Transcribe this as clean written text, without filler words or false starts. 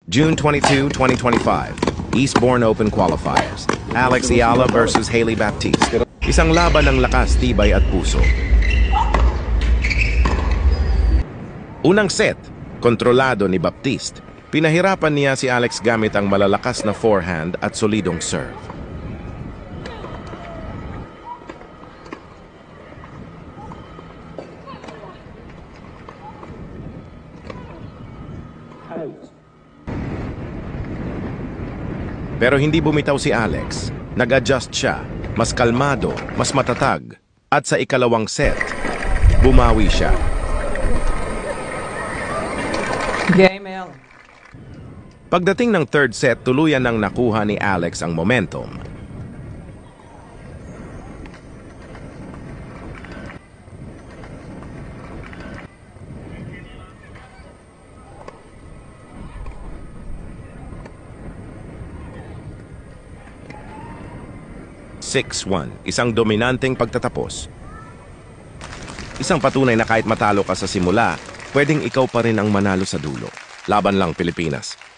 June 22, 2025, Eastbourne Open Qualifiers. Alex Ayala versus Hailey Baptiste. Isang laban ng lakas, tibay at puso. Unang set, kontrolado ni Baptiste. Pinahirapan niya si Alex gamit ang malalakas na forehand at solidong serve. Pero hindi bumitaw si Alex. Nag-adjust siya, mas kalmado, mas matatag. At sa ikalawang set, bumawi siya. Game, L. Pagdating ng third set, tuluyan nang nakuha ni Alex ang momentum. Isang dominanteng pagtatapos. Isang patunay na kahit matalo ka sa simula, pwedeng ikaw pa rin ang manalo sa dulo. Laban lang, Pilipinas.